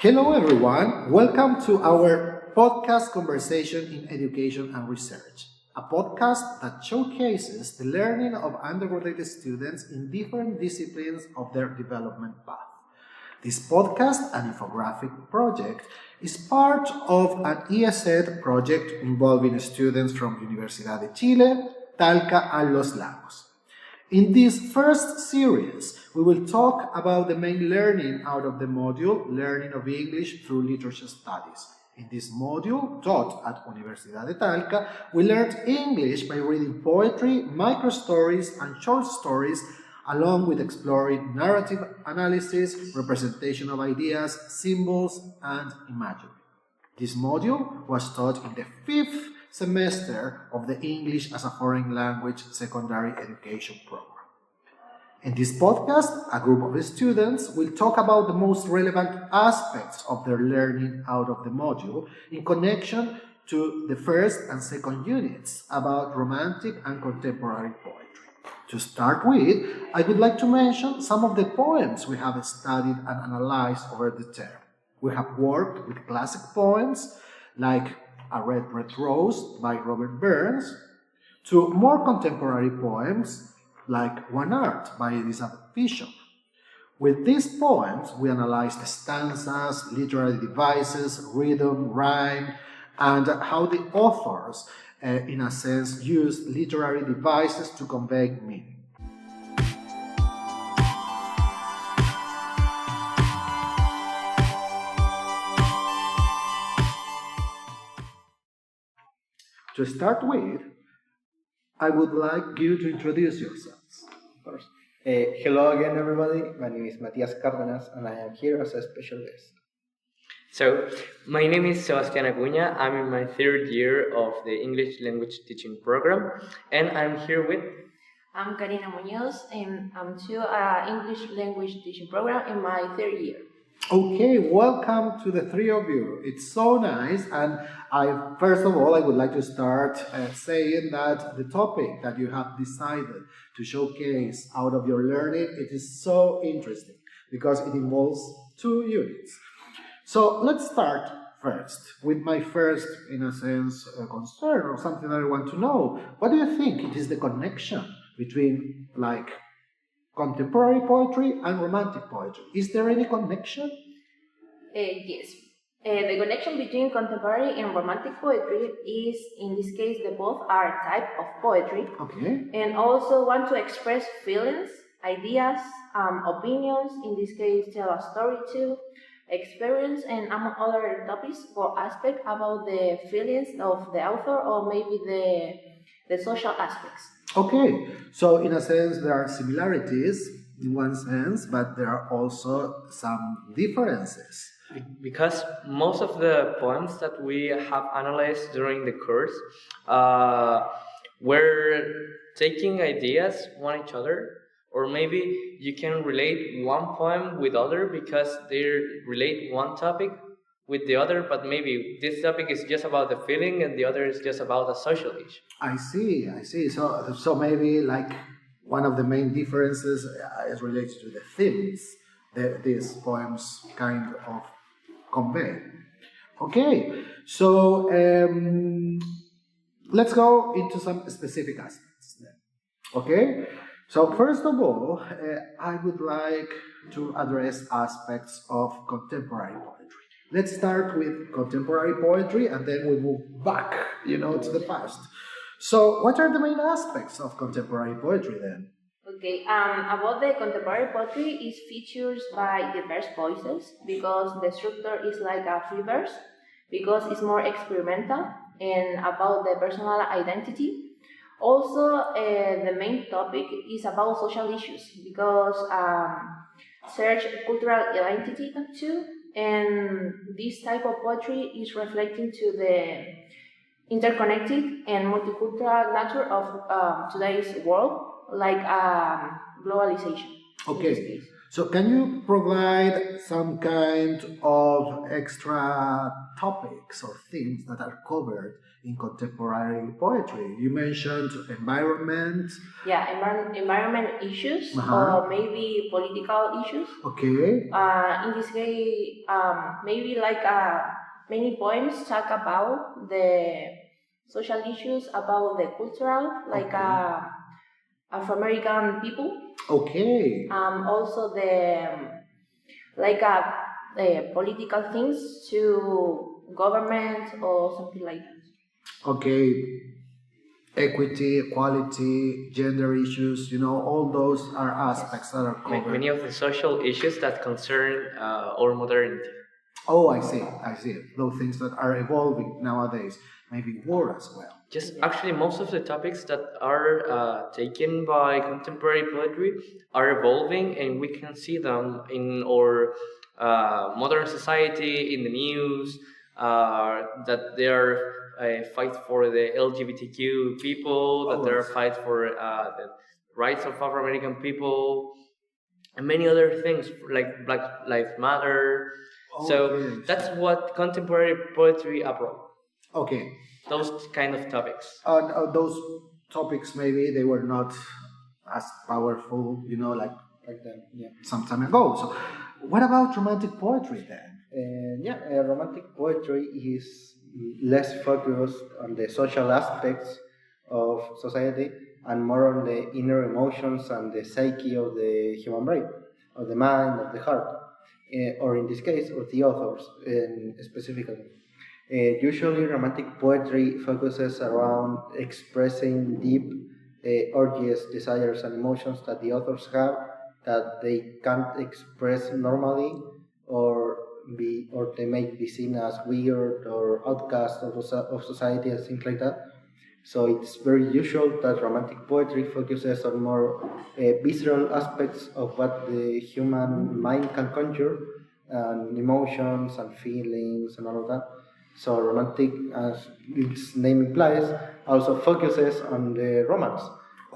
Hello everyone, welcome to our podcast Conversation in Education and Research, a podcast that showcases the learning of undergraduate students in different disciplines of their development path. This podcast and infographic project is part of an ESED project involving students from Universidad de Chile, Talca and Los Lagos. In this first series, we will talk about the main learning out of the module Learning of English through Literature Studies. In this module, taught at Universidad de Talca, we learned English by reading poetry, micro-stories, and short stories, along with exploring narrative analysis, representation of ideas, symbols, and imagery. This module was taught in the 5th semester of the English as a Foreign Language Secondary Education Program. In this podcast, a group of students will talk about the most relevant aspects of their learning out of the module in connection to the first and second units about romantic and contemporary poetry. To start with, I would like to mention some of the poems we have studied and analyzed over the term. We have worked with classic poems like A Red Rose by Robert Burns, to more contemporary poems like One Art by Elizabeth Bishop. With these poems, we analyze the stanzas, literary devices, rhythm, rhyme, and how the authors, in a sense, use literary devices to convey meaning. To start with, I would like you to introduce yourselves first. Hello again, everybody. My name is Matias Cárdenas, and I am here as a special guest. So, my name is Sebastián Acuña. I'm in my third year of the English language teaching program, and I'm here with... I'm Karina Muñoz, and I'm too English language teaching program in my third year. Okay, welcome to the three of you. It's so nice, and first of all, I would like to start saying that the topic that you have decided to showcase out of your learning, it is so interesting because it involves 2 units. So let's start first with my first, in a sense, concern or something that I want to know. What do you think it is the connection between contemporary poetry and romantic poetry? Is there any connection? Yes. The connection between contemporary and romantic poetry is, in this case, they both are type of poetry. Okay. And also want to express feelings, ideas, opinions, in this case, tell a story too, experience, and among other topics or aspects about the feelings of the author or maybe the social aspects. Okay, so in a sense there are similarities in one sense, but there are also some differences. Because most of the poems that we have analyzed during the course were taking ideas one each other, or maybe you can relate one poem with other because they relate one topic with the other, but maybe this topic is just about the feeling and the other is just about a social issue. I see. So maybe like one of the main differences is related to the themes that these poems kind of convey. Okay, so let's go into some specific aspects then. Okay, so first of all, I would like to address aspects of contemporary poetry. Let's start with contemporary poetry and then we move back, to the past. So what are the main aspects of contemporary poetry then? Okay, about the contemporary poetry is features by diverse voices because the structure is like a free verse, because it's more experimental and about the personal identity. Also, the main topic is about social issues because search cultural identity too, and this type of poetry is reflecting to the interconnected and multicultural nature of today's world, like globalization. Okay, So can you provide some kind of extra topics or themes that are covered in contemporary poetry? You mentioned environment. Yeah, environment issues Uh-huh. or maybe political issues. Okay. In this case, maybe like many poems talk about the social issues, about the cultural, like Okay. Afro-American people. Okay. Also the like political things to government or something like that. Okay. Equity, equality, gender issues, all those are aspects that are covered. Many of the social issues that concern our modernity. Oh, I see. Those things that are evolving nowadays, maybe war as well. Just actually, most of the topics that are taken by contemporary poetry are evolving, and we can see them in our modern society, in the news, that they are fight for the LGBTQ people, that they are fight for the rights of Afro-American people, and many other things like Black Lives Matter. So that's what contemporary poetry abroad. Okay. Those kind of topics. Those topics maybe they were not as powerful, like then, yeah. some time ago. So, what about romantic poetry then? Romantic poetry is less focused on the social aspects of society and more on the inner emotions and the psyche of the human brain, of the mind, of the heart, or in this case, of the authors specifically. Usually, romantic poetry focuses around expressing deep, urges, desires, and emotions that the authors have that they can't express normally, or they may be seen as weird or outcast of society and things like that. So it's very usual that romantic poetry focuses on more visceral aspects of what the human mind can conjure, and emotions and feelings and all of that. So romantic, as its name implies, also focuses on the romance,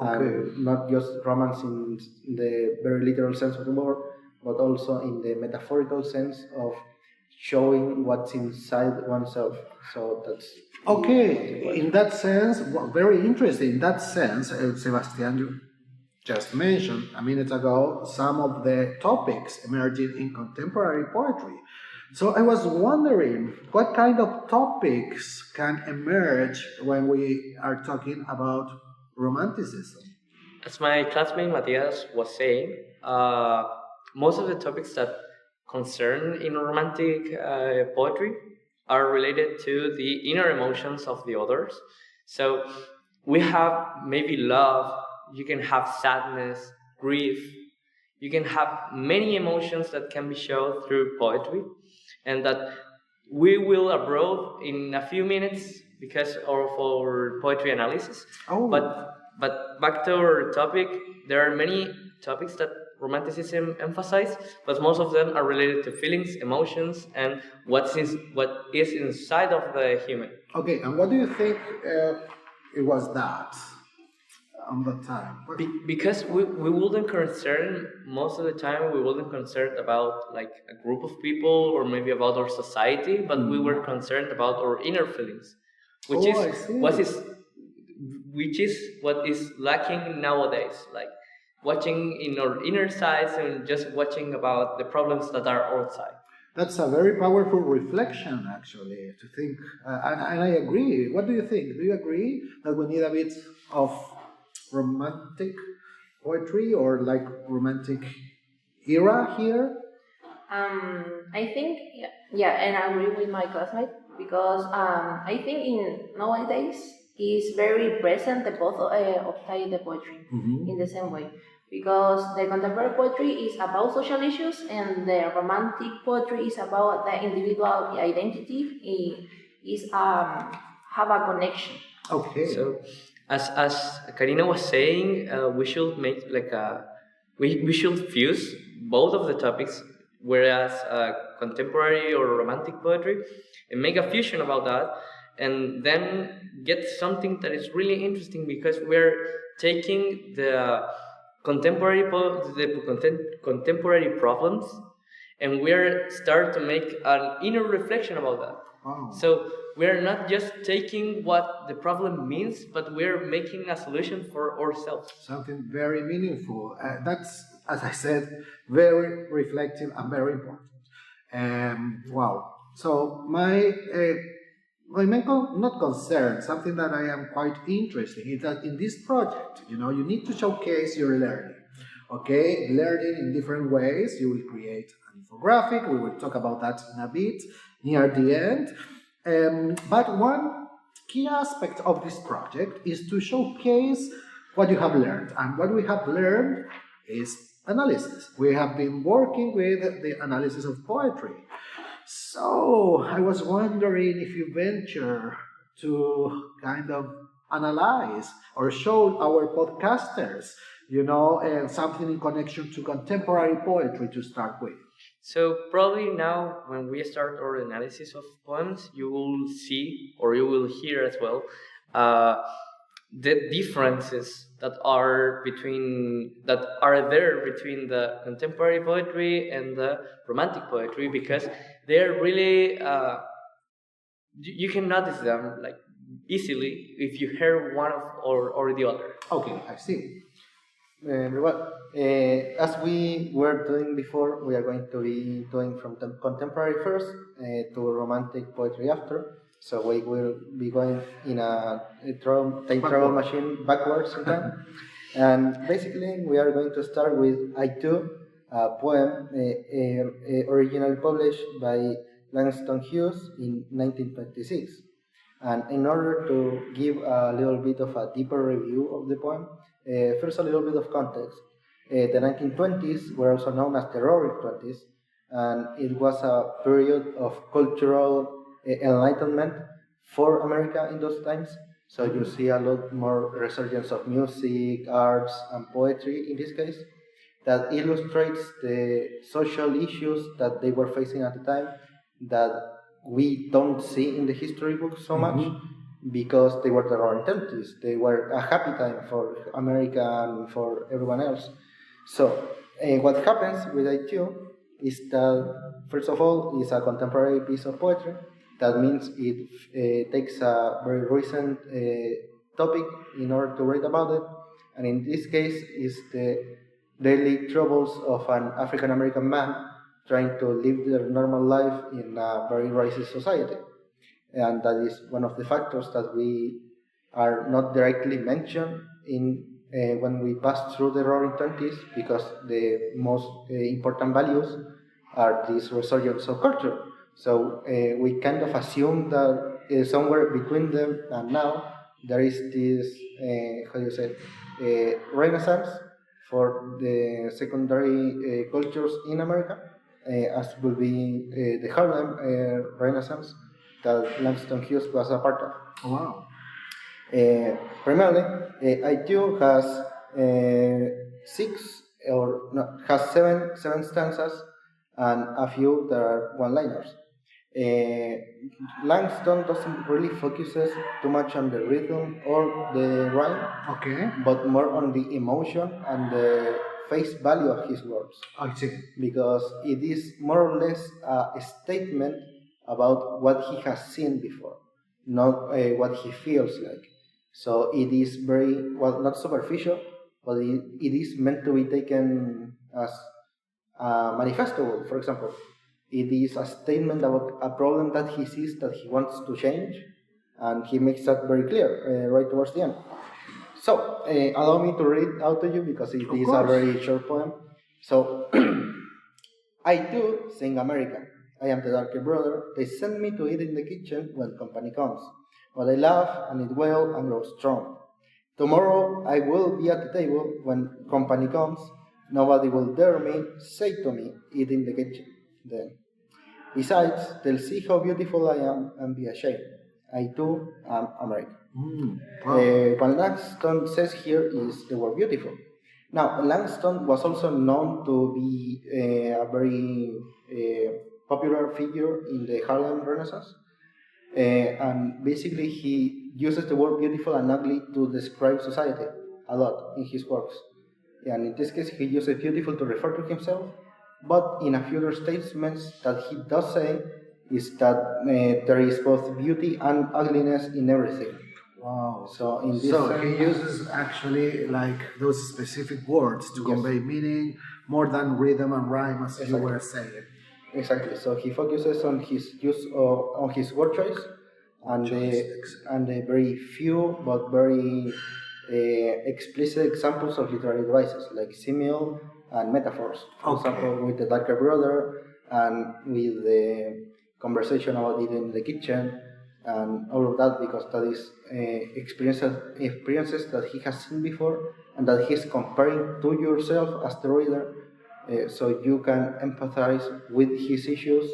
and not just romance in the very literal sense of the word, but also in the metaphorical sense of showing what's inside oneself. So that's okay. In that sense, very interesting. In that sense, Sebastian, you just mentioned a minute ago some of the topics emerging in contemporary poetry. So I was wondering what kind of topics can emerge when we are talking about romanticism. As my classmate Matias was saying, most of the topics that concern in romantic poetry are related to the inner emotions of the others. So we have maybe love, you can have sadness, grief, you can have many emotions that can be shown through poetry, and that we will abroad in a few minutes because of our poetry analysis. But back to our topic, there are many topics that romanticism emphasizes, but most of them are related to feelings, emotions, and what is inside of the human. Okay, and what do you think it was that on that time? Because we wouldn't concern, most of the time we wouldn't concerned about like a group of people or maybe about our society, but we were concerned about our inner feelings, which is what is lacking nowadays, like watching in our inner sides and just watching about the problems that are outside. That's a very powerful reflection, actually, to think, and I agree. What do you think? Do you agree that we need a bit of romantic poetry or like romantic era here? I think, and I agree with my classmate because I think in nowadays is very present the both of type the poetry in the same way, because the contemporary poetry is about social issues and the romantic poetry is about the individual identity. Is have a connection. Okay. So as Karina was saying, we should make like we should fuse both of the topics, whereas contemporary or romantic poetry, and make a fusion about that, and then get something that is really interesting because we're taking the contemporary problems, and we are start to make an inner reflection about that. Oh. So we are not just taking what the problem means, but we are making a solution for ourselves. Something very meaningful. That's, as I said, very reflective and very important. Wow. So my main not concern, something that I am quite interested in, is that in this project, you need to showcase your learning. Okay, learning in different ways. You will create an infographic. We will talk about that in a bit near the end. But one key aspect of this project is to showcase what you have learned. And what we have learned is analysis. We have been working with the analysis of poetry. So I was wondering if you venture to kind of analyze or show our podcasters, something in connection to contemporary poetry to start with. So probably now when we start our analysis of poems, you will see or you will hear as well the differences that are there between the contemporary poetry and the romantic poetry, because they're really you can notice them like easily if you hear one or the other. Okay, I see. As we were doing before, we are going to be doing from contemporary first to romantic poetry after. So we will be going in a time travel machine backwards in time. And basically, we are going to start with I Too, a poem originally published by Langston Hughes in 1926. And in order to give a little bit of a deeper review of the poem, first a little bit of context. The 1920s were also known as the Roaring Twenties, and it was a period of cultural enlightenment for America in those times. So you see a lot more resurgence of music, arts, and poetry in this case, that illustrates the social issues that they were facing at the time that we don't see in the history books so much, because they were the Roaring Twenties. They were a happy time for America and for everyone else. So what happens with ITU is that, first of all, it's a contemporary piece of poetry. That means it takes a very recent topic in order to write about it. And in this case, is the daily troubles of an African American man trying to live their normal life in a very racist society. And that is one of the factors that we are not directly mentioned in when we pass through the Roaring Twenties, because the most important values are this resurgence of culture. So we kind of assume that somewhere between them and now there is this, renaissance for the secondary cultures in America, as will be the Harlem Renaissance that Langston Hughes was a part of. Oh, wow. Primarily, ITU has seven stanzas and a few that are one-liners. Langston doesn't really focuses too much on the rhythm or the rhyme, but more on the emotion and the face value of his words. I see. Because it is more or less a statement about what he has seen before, not what he feels like. So it is very, not superficial, but it is meant to be taken as manifestable. For example, it is a statement about a problem that he sees that he wants to change, and he makes that very clear right towards the end. So, allow me to read it out to you, because it is a very short poem. So, I do sing America. I am the darker brother. They send me to eat in the kitchen when company comes. But I laugh and eat well and grow strong. Tomorrow I will be at the table when company comes. Nobody will dare me, say to me, eat in the kitchen. Then, besides, they'll see how beautiful I am and be ashamed. I too am American. Wow. What Langston says here is the word beautiful. Now, Langston was also known to be a very popular figure in the Harlem Renaissance. And basically, he uses the word beautiful and ugly to describe society a lot in his works. and in this case he uses beautiful to refer to himself, but in a future statements that he does say is that there is both beauty and ugliness in everything. Wow. So in this So sense, he uses actually like those specific words to Yes. convey meaning more than rhythm and rhyme, as you Exactly. were saying. exactly. So he focuses on his use on his word choice and the very few but very explicit examples of literary devices like simile and metaphors. For example, with the darker brother and with the conversation about it in the kitchen and all of that, because that is experiences that he has seen before and that he's comparing to yourself as the reader, so you can empathize with his issues,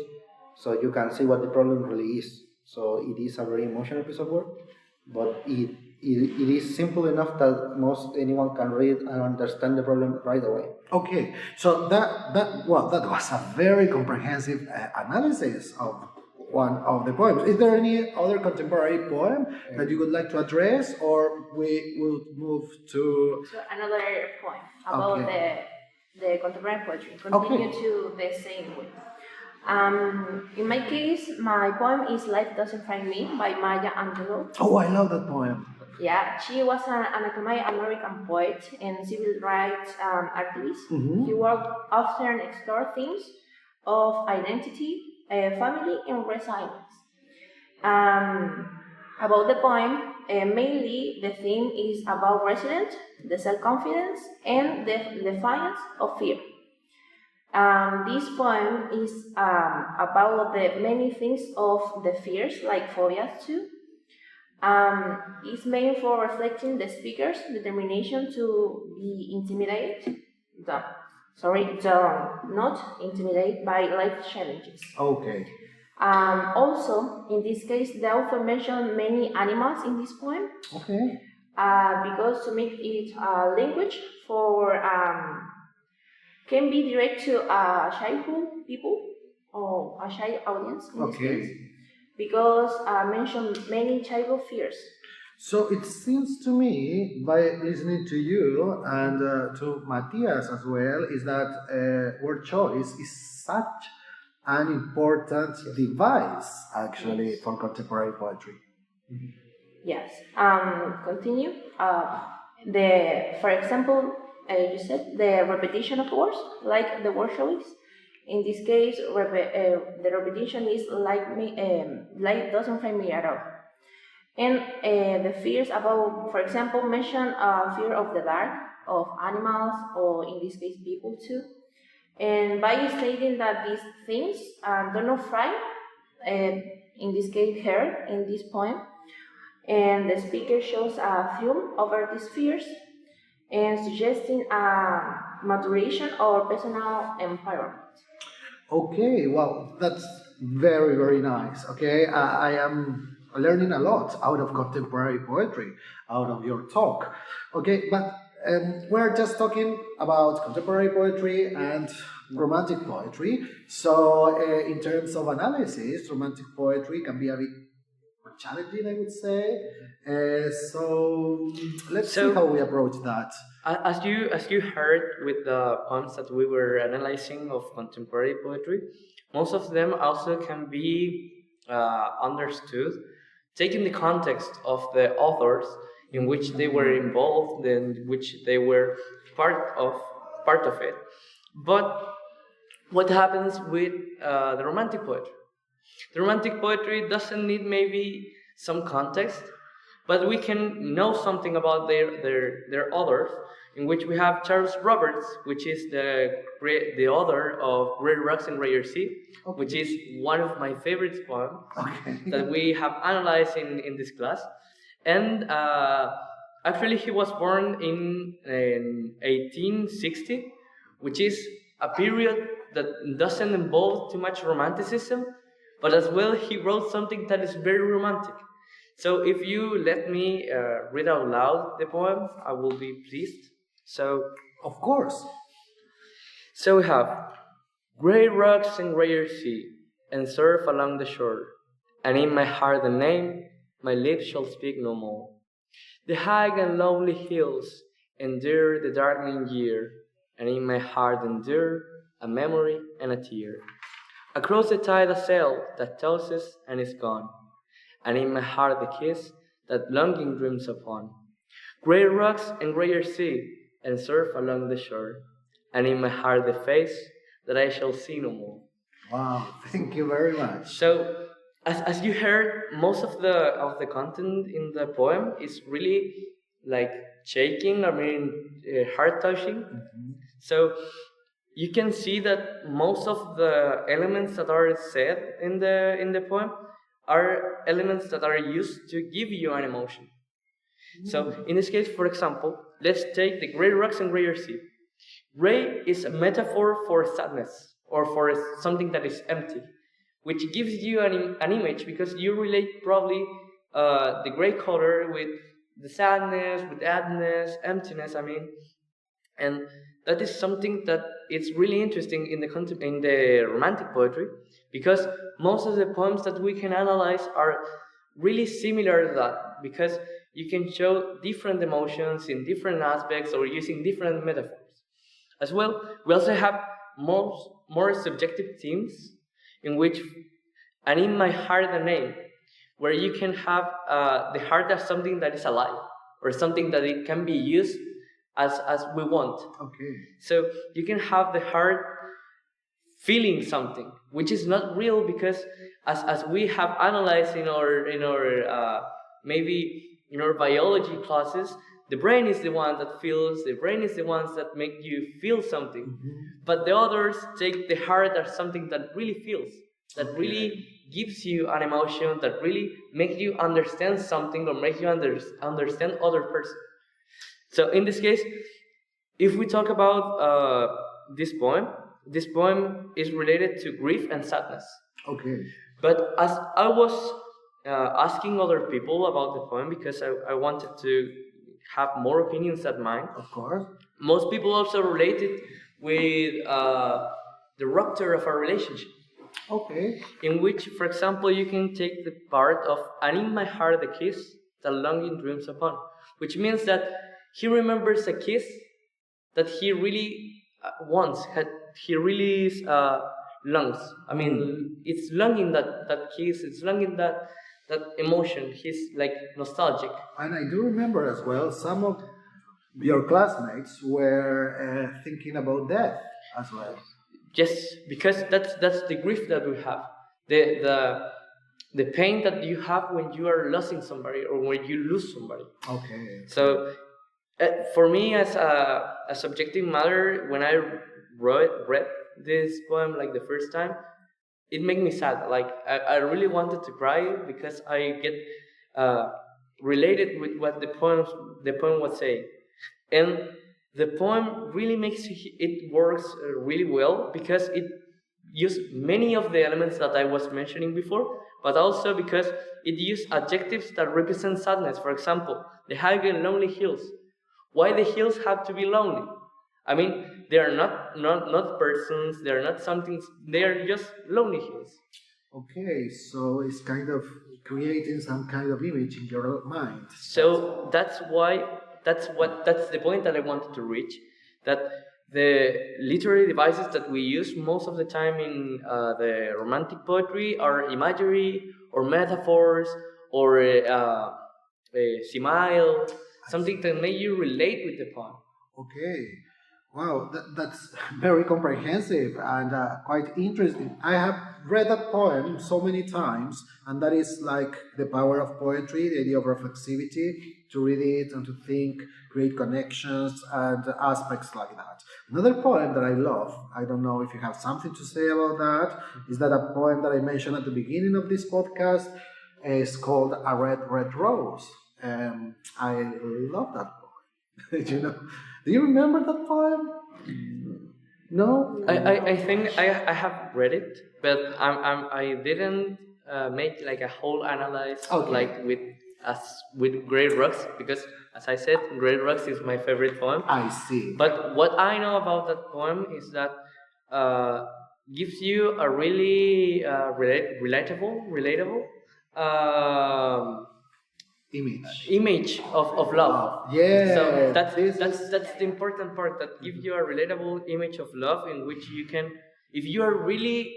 so you can see what the problem really is. So it is a very emotional piece of work, but it is simple enough that most anyone can read and understand the problem right away. Okay, so that was a very comprehensive analysis of one of the poems. Is there any other contemporary poem that you would like to address, or we will move to So another point about the contemporary poetry. Continue to the same way. In my case, my poem is "Life Doesn't Find Me" by Maya Angelou. Oh, I love that poem. Yeah, she was an American poet and civil rights activist. He worked often explored themes of identity, family, and resilience. About the poem, mainly the theme is about resilience, the self-confidence, and the defiance of fear. This poem is about the many things of the fears, like phobias too. It's meant for reflecting the speaker's determination to be intimidated, not intimidated by life challenges. Okay. Also, in this case, the author mentioned many animals in this poem. Okay. Because to make it language for can be direct to a childhood people or a child audience in this case, because mentioned many childhood fears. So it seems to me, by listening to you and to Matthias as well, is that word choice is such an important device actually for contemporary poetry. Yes. Continue. For example, you said the repetition of words, like the word choice. In this case, the repetition is like doesn't find me at all. And the fears about, for example, mention fear of the dark, of animals, or in this case, people too. And by stating that these things do not fry, in this case, her in this poem, and the speaker shows a film over these fears and suggesting a maturation or personal empowerment. Okay, well, that's very, very nice. Okay, I am learning a lot out of contemporary poetry, out of your talk. Okay, but we're just talking about contemporary poetry and romantic poetry. So, in terms of analysis, romantic poetry can be a bit more challenging, I would say. So, let's see how we approach that. As you heard with the poems that we were analyzing of contemporary poetry, most of them also can be understood, taking the context of the authors in which they were involved and which they were part of it. But what happens with the romantic poetry? The romantic poetry doesn't need maybe some context, but we can know something about their authors, in which we have Charles Roberts, which is the author of Great Rocks and Greater Sea, which is one of my favorite poems that we have analyzed in this class. And actually, he was born in 1860, which is a period that doesn't involve too much romanticism, but as well he wrote something that is very romantic. So if you let me read out loud the poem, I will be pleased. So, of course. So we have grey rocks and greyer sea, and surf along the shore, and in my heart the name, my lips shall speak no more. The high and lonely hills, endure the darkening year, and in my heart endure a memory and a tear. Across the tide a sail that tosses and is gone, and in my heart the kiss that longing dreams upon. Grey rocks and greyer sea, and surf along the shore, and in my heart the face that I shall see no more. Wow, thank you very much. So, as you heard, most of the content in the poem is really like shaking, heart touching. So you can see that most of the elements that are said in the poem are elements that are used to give you an emotion. So in this case, for example, let's take the grey rocks and greyer sea. Grey is a metaphor for sadness or for something that is empty, which gives you an image because you relate probably the grey color with the sadness, with emptiness. And that is something that it's really interesting in the romantic poetry, because most of the poems that we can analyze are really similar to that, because you can show different emotions in different aspects or using different metaphors. As well, we also have more subjective themes in which, and in my heart a name, where you can have the heart as something that is alive, or something that it can be used as we want. Okay. So you can have the heart feeling something, which is not real, because as we have analyzed in our biology classes, the brain is the one that feels, the brain is the ones that make you feel something. But the others take the heart as something that really feels, that really gives you an emotion, that really makes you understand something or makes you understand other person. So in this case, if we talk about this poem is related to grief and sadness. Okay. But as I was asking other people about the poem, because I wanted to have more opinions than mine. Of course. Most people also relate it with the rupture of a relationship. Okay. In which, for example, you can take the part of "and in my heart the kiss that longing dreams upon," which means that he remembers a kiss that he really wants, he really longs. It's longing that kiss, it's longing that emotion. He's like nostalgic. And I do remember as well, some of your classmates were thinking about death as well. Yes, because that's the grief that we have, the pain that you have when you are losing somebody or when you lose somebody. Okay. So for me, as a subjective matter, when I read this poem like the first time, it made me sad. Like I really wanted to cry because I get related with what the poem was saying, and the poem really works really well because it used many of the elements that I was mentioning before, but also because it used adjectives that represent sadness. For example, the high and lonely hills. Why the hills have to be lonely? They are not persons, they are not something, they are just lonely hills. Okay, so it's kind of creating some kind of image in your mind. So that's the point that I wanted to reach, that the literary devices that we use most of the time in the romantic poetry are imagery or metaphors or a simile, something that make you relate with the poem. Okay. Wow, that's very comprehensive and quite interesting. I have read that poem so many times, and that is like the power of poetry, the idea of reflexivity, to read it and to think, create connections and aspects like that. Another poem that I love, I don't know if you have something to say about that, is that a poem that I mentioned at the beginning of this podcast is called A Red, Red Rose. I love that poem. Do you remember that poem? No? I think I have read it, but I didn't make like a whole analysis like with Great Rocks, because as I said, Great Rocks is my favorite poem. I see. But what I know about that poem is that gives you a really relatable image of love. Yeah. So that's the important part, that gives you a relatable image of love, in which you can, if you are really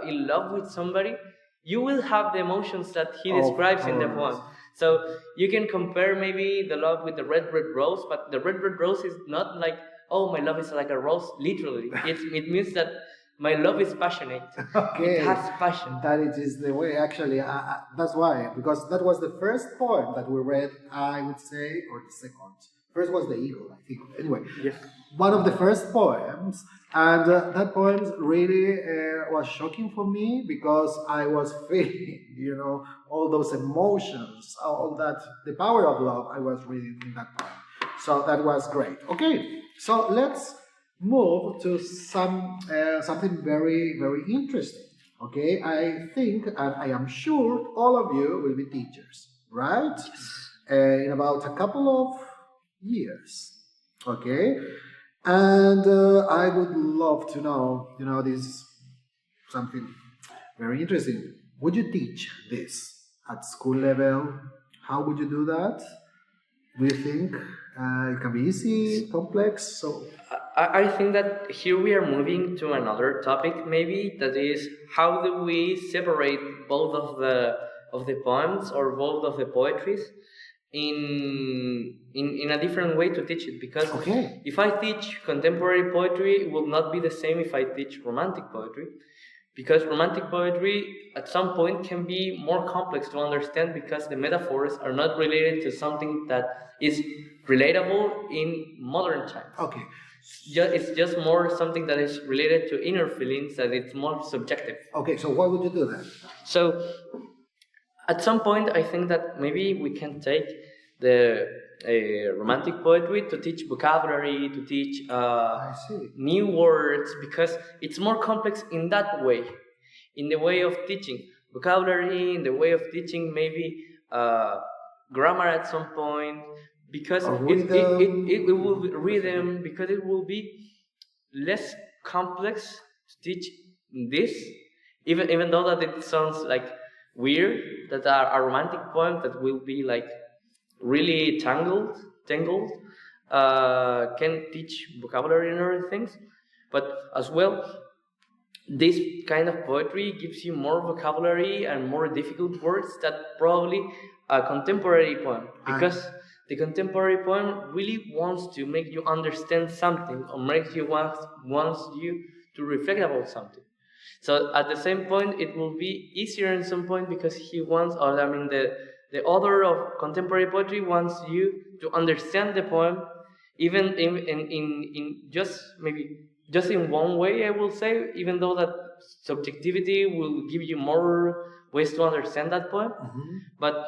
in love with somebody, you will have the emotions that he describes in the poem. So you can compare maybe the love with the red rose, but the red rose is not like, oh, my love is like a rose, literally. It means that my love is passionate. Okay. It has passion. That it is the way, actually. That's why, because that was the first poem that we read, I would say, or the second. First was The Eagle, I think. Anyway, Yes. one of the first poems, and that poem really was shocking for me, because I was feeling, all those emotions, all that, the power of love I was reading in that poem. So that was great. Okay, so let's move to something very, very interesting. Okay, I think, and I am sure, all of you will be teachers, right? Yes. In about a couple of years. Okay, and I would love to know, this is something very interesting. Would you teach this at school level? How would you do that? Do you think it can be easy, complex? So I think that here we are moving to another topic, maybe, that is, how do we separate both of the poems, or both of the poetries, in a different way to teach it? Because if I teach contemporary poetry, it will not be the same if I teach romantic poetry, because romantic poetry at some point can be more complex to understand, because the metaphors are not related to something that is relatable in modern times. Okay. It's just more something that is related to inner feelings, that it's more subjective. Okay, so why would you do that? So at some point, I think that maybe we can take the romantic poetry to teach vocabulary, to teach new words, because it's more complex in that way, in the way of teaching vocabulary, in the way of teaching maybe grammar at some point, because it will be rhythm, because it will be less complex to teach this, even though that it sounds like weird, that a romantic poem that will be like really tangled can teach vocabulary and other things. But as well, this kind of poetry gives you more vocabulary and more difficult words that probably a contemporary poem, because the contemporary poem really wants to make you understand something, or wants you to reflect about something. So at the same point, it will be easier in some point, because he wants, or I mean, the author of contemporary poetry wants you to understand the poem, even in just in one way, I will say, even though that subjectivity will give you more ways to understand that poem. Mm-hmm. But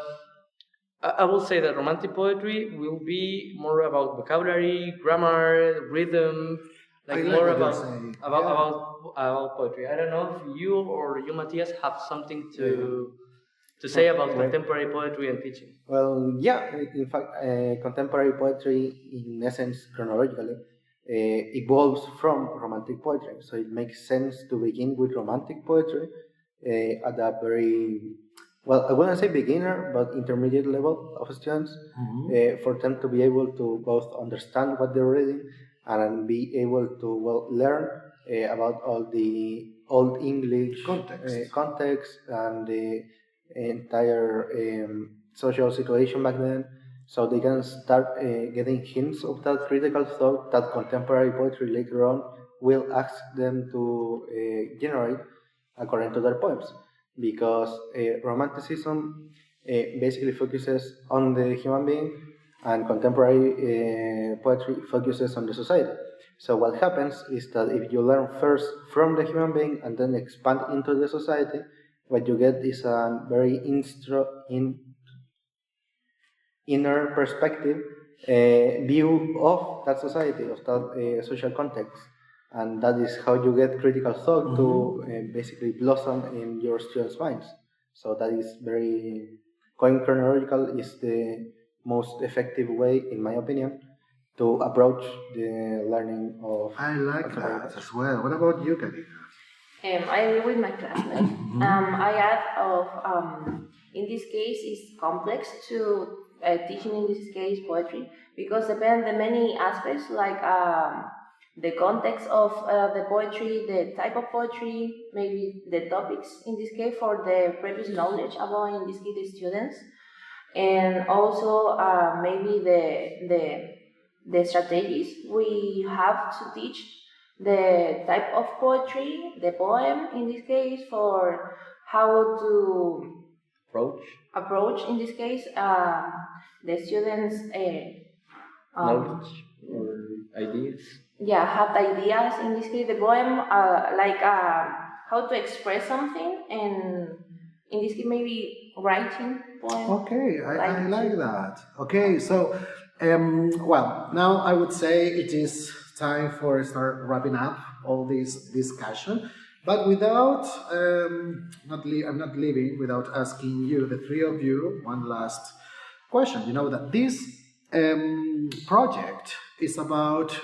I will say that romantic poetry will be more about vocabulary, grammar, rhythm, like more about poetry. I don't know if you or you, Matthias, have something to say about contemporary poetry and teaching. Well, yeah, in fact, contemporary poetry, in essence, chronologically, evolves from romantic poetry. So it makes sense to begin with romantic poetry at a very, well, I wouldn't say beginner, but intermediate level of students, for them to be able to both understand what they're reading and be able to learn about all the Old English context and the entire social situation back then, so they can start getting hints of that critical thought that contemporary poetry later on will ask them to generate according to their poems, because romanticism basically focuses on the human being, and contemporary poetry focuses on the society. So what happens is that if you learn first from the human being and then expand into the society, what you get is a very inner perspective view of that society, of that social context. And that is how you get critical thought to basically blossom in your students' minds. So that is going chronological is the most effective way, in my opinion, to approach the learning of. I like that as well. What about you, Karina? I agree with my classmate. I add in this case, it's complex to teaching in this case poetry, because depend the many aspects like the context of the poetry, the type of poetry, maybe the topics in this case for the previous knowledge about in this case the students, and also maybe the strategies we have to teach the type of poetry, the poem in this case, for how to approach in this case the students knowledge or ideas. Yeah, have the ideas in this case the poem like how to express something, and in this case maybe writing poem. Okay, I like that. Okay, so well, now I would say it is time for start wrapping up all this discussion. But without, I'm not leaving without asking you, the three of you, one last question. You know that this project is about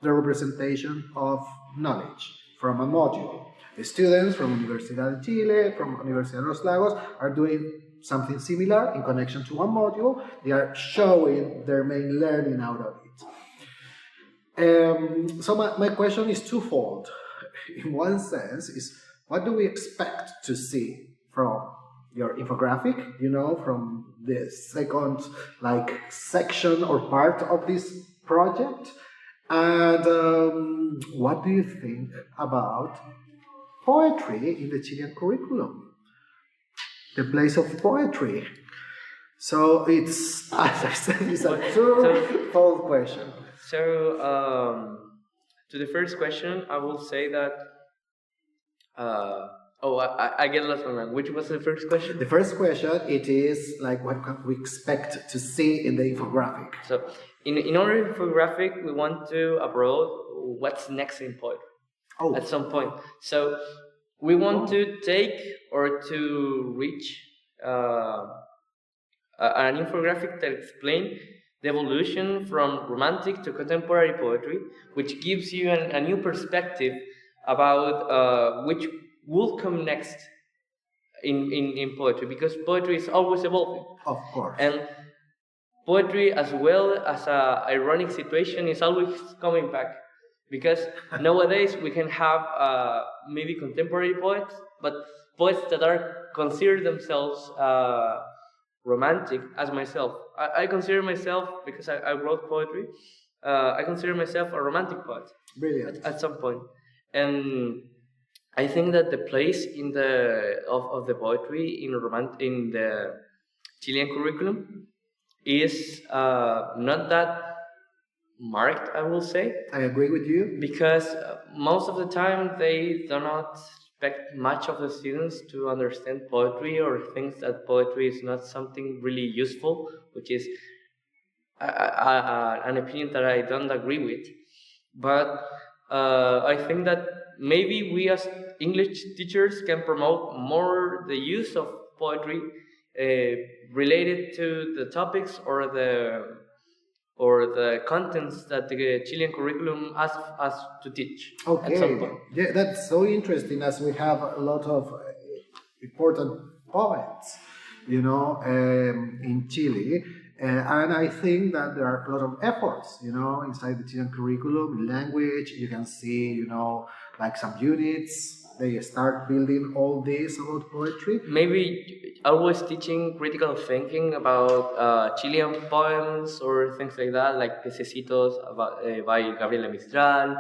the representation of knowledge from a module. The students from Universidad de Chile, from Universidad de los Lagos are doing something similar in connection to one module. They are showing their main learning out of it. So my question is twofold. In one sense, is what do we expect to see from your infographic, you know, from the second section or part of this project? And what do you think about poetry in the Chilean curriculum? The place of poetry. So it's, as I said, it's a twofold question. So, to the first question, I will say that. I get lost on that. Which was the first question? The first question, it is like what can we expect to see in the infographic? So, in our infographic, we want to abroad what's next in poetry at some point. So, we want to take or to reach an infographic that explains the evolution from romantic to contemporary poetry, which gives you a new perspective about which will come next in poetry, because poetry is always evolving. Of course. And poetry, as well as a ironic situation, is always coming back, because nowadays we can have maybe contemporary poets, but poets that are consider themselves romantic, as myself. I consider myself, because I wrote poetry, I consider myself a romantic poet. Brilliant. At some point. And I think that the place in of the poetry in the Chilean curriculum is not that marked, I will say. I agree with you. Because most of the time they do not expect much of the students to understand poetry, or thinks that poetry is not something really useful, which is an opinion that I don't agree with. But I think that maybe we as English teachers can promote more the use of poetry related to the topics or the contents that the Chilean curriculum asks us to teach. Okay, at some point. Yeah, that's so interesting, as we have a lot of important poets, you know, in Chile. And I think that there are a lot of efforts, you know, inside the Chilean curriculum, language. You can see, you know, like some units, they start building all this about poetry. Maybe always teaching critical thinking about Chilean poems or things like that, like Pececitos by Gabriela Mistral,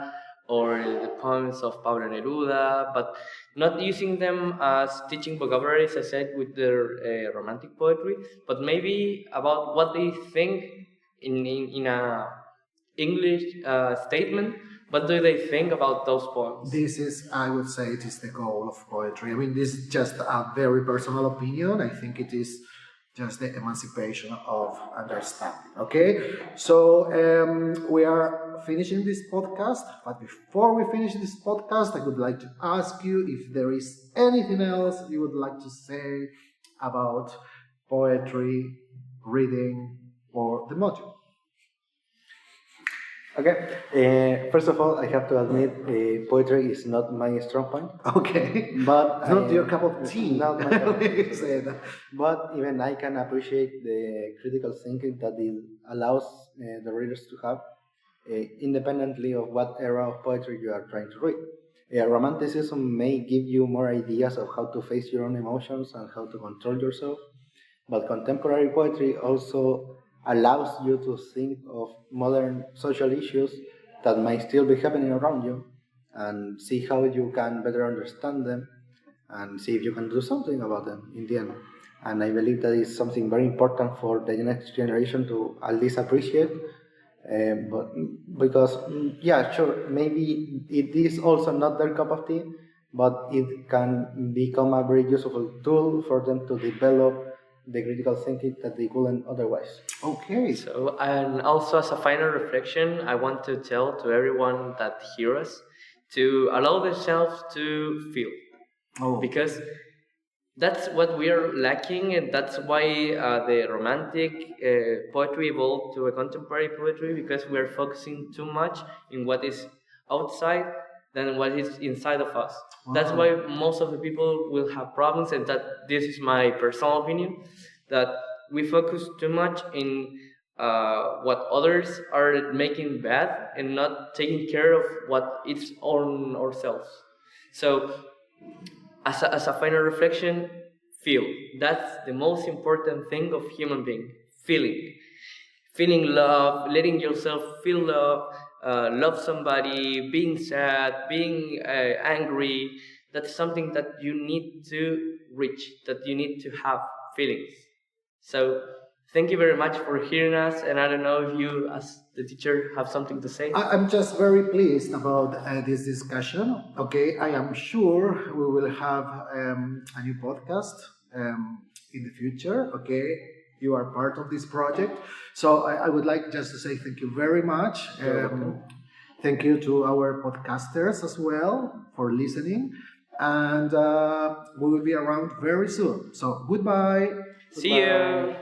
or the poems of Pablo Neruda, but not using them as teaching vocabulary, as I said, with their romantic poetry, but maybe about what they think in a English statement. What do they think about those poems? This is, I would say, it is the goal of poetry. I mean, this is just a very personal opinion. I think it is just the emancipation of understanding, okay? So we are finishing this podcast, but before we finish this podcast, I would like to ask you if there is anything else you would like to say about poetry, reading, or the module. Okay. First of all, I have to admit, poetry is not my strong point. Okay. But It's not your cup of tea. Not my cup of tea. Say that. But even I can appreciate the critical thinking that it allows the readers to have, independently of what era of poetry you are trying to read. Romanticism may give you more ideas of how to face your own emotions and how to control yourself, but contemporary poetry also allows you to think of modern social issues that might still be happening around you and see how you can better understand them and see if you can do something about them in the end. And I believe that is something very important for the next generation to at least appreciate. But because, yeah, sure, maybe it is also not their cup of tea, but it can become a very useful tool for them to develop the critical thinking that they couldn't otherwise. Okay. So, and also as a final reflection, I want to tell to everyone that hears us to allow themselves to feel. Because that's what we are lacking, and that's why the romantic poetry evolved to a contemporary poetry, because we are focusing too much in what is outside than what is inside of us. That's why most of the people will have problems, and that this is my personal opinion, that we focus too much in what others are making bad and not taking care of what is on ourselves. So as a final reflection, feel. That's the most important thing of human being. Feeling love, letting yourself feel love, love somebody, being sad, being angry. That's something that you need to reach, that you need to have feelings. So thank you very much for hearing us, and I don't know if you, as the teacher, have something to say. I'm just very pleased about this discussion. Okay, I am sure we will have a new podcast in the future. Okay, you are part of this project, so I would like just to say thank you very much. Thank you to our podcasters as well for listening, and we will be around very soon. So goodbye. See you.